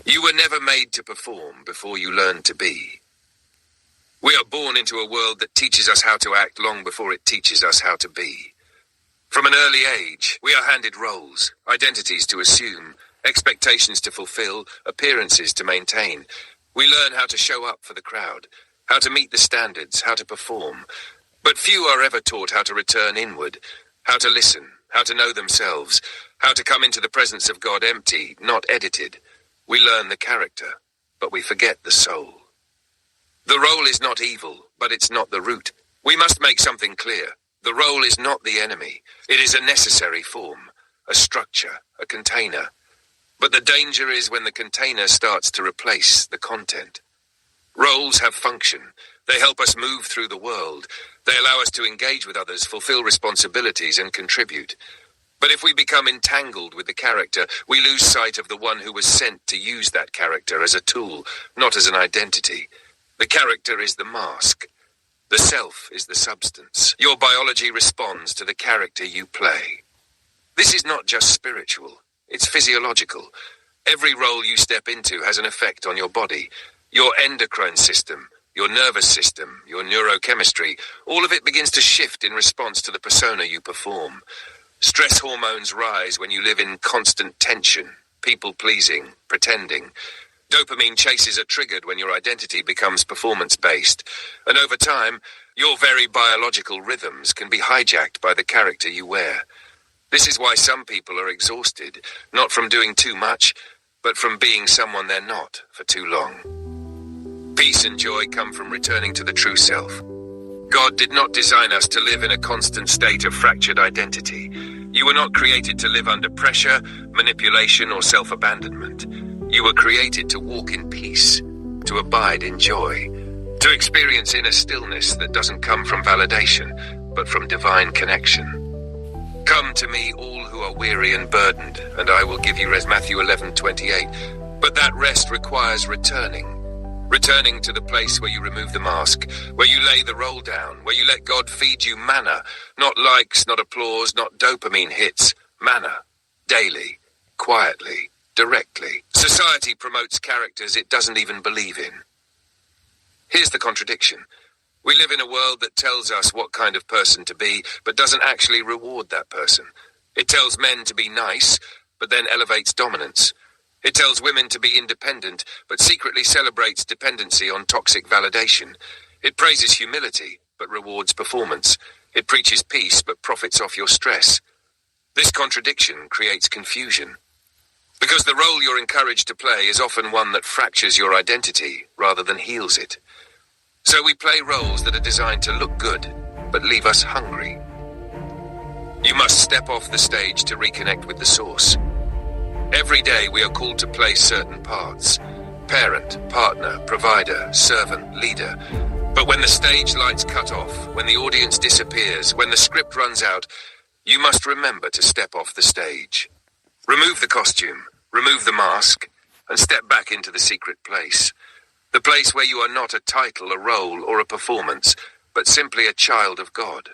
You were never made to perform before you learned to be. We are born into a world that teaches us how to act long before it teaches us how to be. From an early age, we are handed roles, identities to assume, expectations to fulfill, appearances to maintain. We learn how to show up for the crowd, how to meet the standards, how to perform. But few are ever taught how to return inward, how to listen, how to know themselves, how to come into the presence of God empty, not edited. We learn the character, but we forget the soul. The role is not evil, but it's not the root. We must make something clear. The role is not the enemy. It is a necessary form, a structure, a container. But the danger is when the container starts to replace the content. Roles have function. They help us move through the world. They allow us to engage with others, fulfill responsibilities, and contribute. But if we become entangled with the character, we lose sight of the one who was sent to use that character as a tool, not as an identity. The character is the mask. The self is the substance. Your biology responds to the character you play. This is not just spiritual. It's physiological. Every role you step into has an effect on your body. Your endocrine system, your nervous system, your neurochemistry, all of it begins to shift in response to the persona you perform. Stress hormones rise when you live in constant tension, people-pleasing, pretending. Dopamine chases are triggered when your identity becomes performance-based. And over time, your very biological rhythms can be hijacked by the character you wear. This is why some people are exhausted, not from doing too much, but from being someone they're not for too long. Peace and joy come from returning to the true self. God did not design us to live in a constant state of fractured identity. You were not created to live under pressure, manipulation, or self-abandonment. You were created to walk in peace, to abide in joy, to experience inner stillness that doesn't come from validation, but from divine connection. Come to me, all who are weary and burdened, and I will give you rest. Matthew 11:28. But that rest requires returning. Returning to the place where you remove the mask, where you lay the role down, where you let God feed you manna, not likes, not applause, not dopamine hits, manna, daily, quietly, directly. Society promotes characters it doesn't even believe in. Here's the contradiction. We live in a world that tells us what kind of person to be, but doesn't actually reward that person. It tells men to be nice, but then elevates dominance. It tells women to be independent, but secretly celebrates dependency on toxic validation. It praises humility, but rewards performance. It preaches peace, but profits off your stress. This contradiction creates confusion. Because the role you're encouraged to play is often one that fractures your identity rather than heals it. So we play roles that are designed to look good, but leave us hungry. You must step off the stage to reconnect with the source. Every day we are called to play certain parts: parent, partner, provider, servant, leader. But when the stage lights cut off, when the audience disappears, when the script runs out, you must remember to step off the stage. Remove the costume, remove the mask, and step back into the secret place. The place where you are not a title, a role, or a performance, but simply a child of God.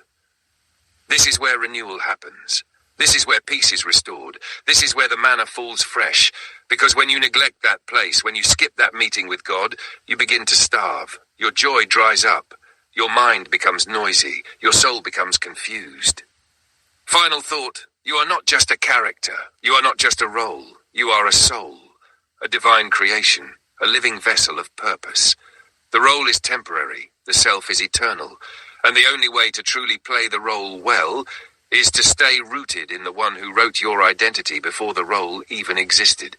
This is where renewal happens. This is where peace is restored. This is where the manna falls fresh. Because when you neglect that place, when you skip that meeting with God, you begin to starve. Your joy dries up. Your mind becomes noisy. Your soul becomes confused. Final thought, you are not just a character. You are not just a role. You are a soul, a divine creation, a living vessel of purpose. The role is temporary. The self is eternal. And the only way to truly play the role well is to stay rooted in the one who wrote your identity before the role even existed.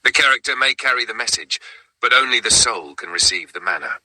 The character may carry the message, but only the soul can receive the manna.